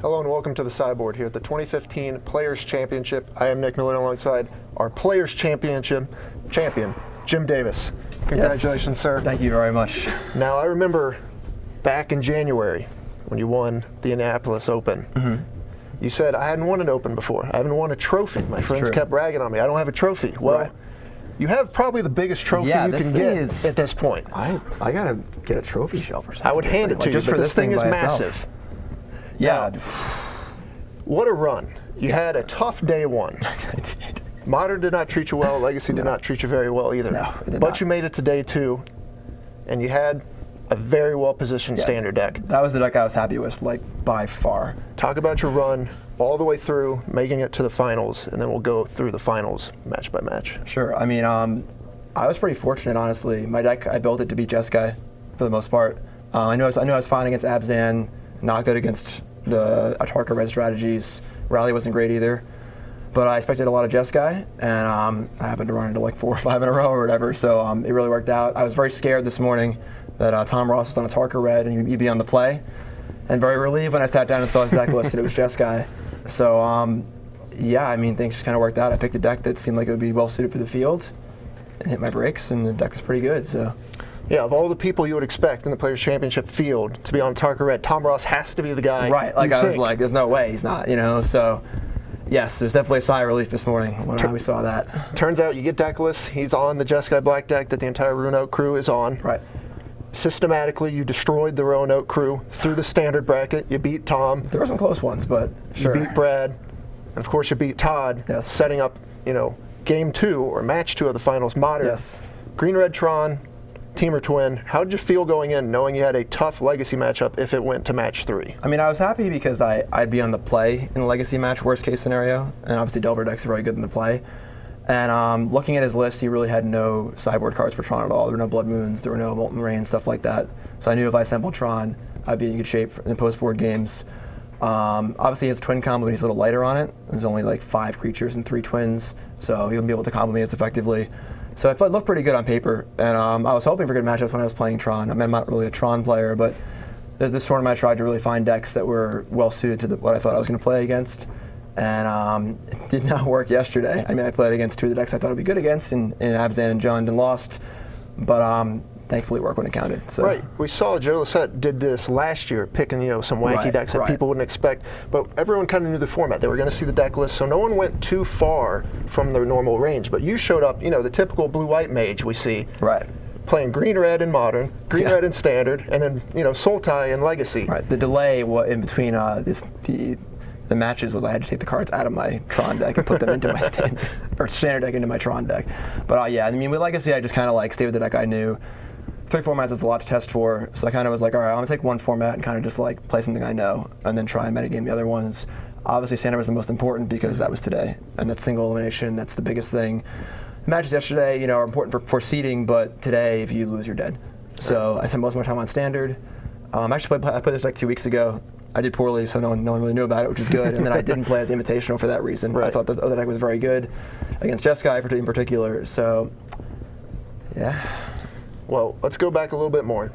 Hello and welcome to the Sideboard here at the 2015 Players Championship. I am Nick Miller alongside our Players champion, Jim Davis. Congratulations, yes. sir. Thank you very much. Now, I remember back in January when you won the Indianapolis Open. Mm-hmm. You said, I hadn't won an Open before. I haven't won a trophy. My friends kept bragging on me. I don't have a trophy. Well, right. You have probably the biggest trophy you can get at this point. I got to get a trophy shelf or something. I would hand it to you, but this thing is massive. Yeah. Now, what a run. You had a tough day one. I did. Modern did not treat you well. Legacy did not treat you very well either. No, it did but not. You made it to day two, and you had a very well-positioned standard deck. That was the deck I was happy with, like, by far. Talk about your run all the way through, making it to the finals, and then we'll go through the finals match by match. Sure. I mean, I was pretty fortunate, honestly. My deck, I built it to beat Jeskai for the most part. I knew I was fine against Abzan, not good against the Atarka red strategies. Rally wasn't great either. But I expected a lot of Jeskai, and I happened to run into like 4 or 5 in a row or whatever, so it really worked out. I was very scared this morning that Tom Ross was on Atarka red and he'd be on the play, and very relieved when I sat down and saw his deck list that it was Jeskai. So, yeah, I mean, things just kind of worked out. I picked a deck that seemed like it would be well suited for the field and hit my breaks, and the deck was pretty good. So. Yeah, of all the people you would expect in the Players' Championship field to be on Atarka red, Tom Ross has to be the guy. Right, like I was like, there's no way he's not, you know, so. Yes, there's definitely a sigh of relief this morning when we saw that. Turns out you get deck lists. He's on the Jeskai Black deck that the entire Roanoke crew is on. Right. Systematically, you destroyed the Roanoke crew through the standard bracket. You beat Tom. There were some close ones, but sure. You beat Brad. And of course, you beat Todd, setting up, game 2 or match 2 of the finals. Modern. Yes. Green-Red Tron, Team or Twin. How did you feel going in, knowing you had a tough Legacy matchup if it went to match 3? I mean, I was happy because I'd be on the play in the Legacy match, worst case scenario, and obviously Delver decks are very good in the play. And looking at his list, he really had no sideboard cards for Tron at all. There were no Blood Moons, there were no Molten Rain, stuff like that. So I knew if I assembled Tron, I'd be in good shape in the post-board games. Obviously, he has a twin combo, but he's a little lighter on it. There's only like 5 creatures and 3 twins, so he wouldn't be able to combo me as effectively. So it looked pretty good on paper, and I was hoping for good matchups when I was playing Tron. I mean, I'm not really a Tron player, but this tournament I tried to really find decks that were well suited to what I thought I was going to play against, and it did not work yesterday. I mean, I played against 2 of the decks I thought would be good against, in Abzan and Jund, and lost, but thankfully it worked when it counted. So. Right. We saw Joe Lissette did this last year, picking some wacky decks that people wouldn't expect, but everyone kind of knew the format. They were going to see the deck list, so no one went too far from their normal range. But you showed up, the typical blue-white mage we see. Right. Playing green-red in Modern, green-red in Standard, and then Sultai in Legacy. Right. The delay in between the matches was I had to take the cards out of my Tron deck and put them into my standard deck into my Tron deck. But yeah, I mean, with Legacy, I just kind of stayed with the deck I knew. 3 formats is a lot to test for, so I kind of was like, all right, I'm going to take one format and kind of just play something I know, and then try and metagame the other ones. Obviously, standard was the most important because that was today, and that's single elimination, that's the biggest thing. Matches yesterday, are important for seeding, but today, if you lose, you're dead. So I spent most of my time on standard. I played this deck 2 weeks ago. I did poorly, so no one really knew about it, which is good. And then I didn't play at the Invitational for that reason. I thought the other deck was very good against Jeskai in particular. So, yeah. Well, let's go back a little bit more.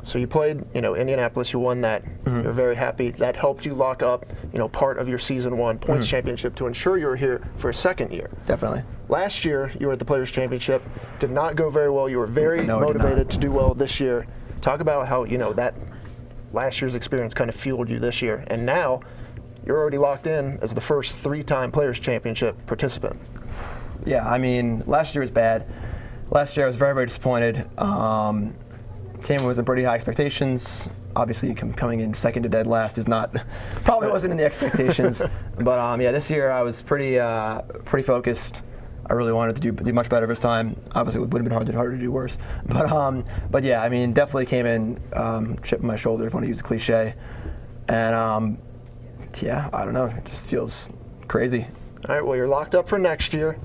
So you played, Indianapolis. You won that. Mm-hmm. You're very happy. That helped you lock up, part of your Season 1 points championship to ensure you were here for a second year. Definitely. Last year, you were at the Players' Championship. Did not go very well. You were very motivated to do well this year. Talk about how, that last year's experience kind of fueled you this year. And now, you're already locked in as the first 3-time Players' Championship participant. Yeah, I mean, last year was bad. Last year I was very, very disappointed. Came in with some pretty high expectations. Obviously, coming in second to dead last is probably wasn't in the expectations. But yeah, this year I was pretty focused. I really wanted to do much better this time. Obviously, it would have been harder to do worse. But yeah, I mean, definitely came in chip on my shoulder, if I want to use a cliche. And yeah, I don't know, it just feels crazy. All right, well, you're locked up for next year.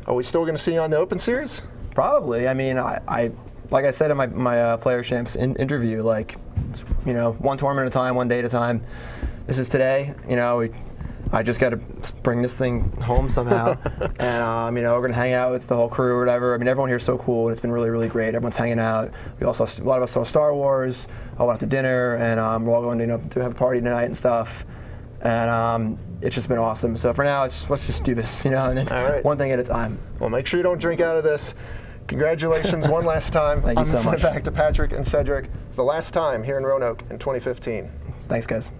Are we still going to see you on the Open Series? Probably. I mean, I like I said in my Player Champs interview, one tournament at a time, one day at a time. This is today. I just got to bring this thing home somehow, and we're gonna hang out with the whole crew or whatever. I mean, everyone here is so cool, and it's been really, really great. Everyone's hanging out. A lot of us saw Star Wars. I went out to dinner, and we're all going to have a party tonight and stuff. and it's just been awesome. So for now, let's just do this, and then All right. one thing at a time. Well, make sure you don't drink out of this. Congratulations one last time. Thank you I'm so going to send much. it back to Patrick and Cedric. The last time here in Roanoke in 2015. Thanks, guys.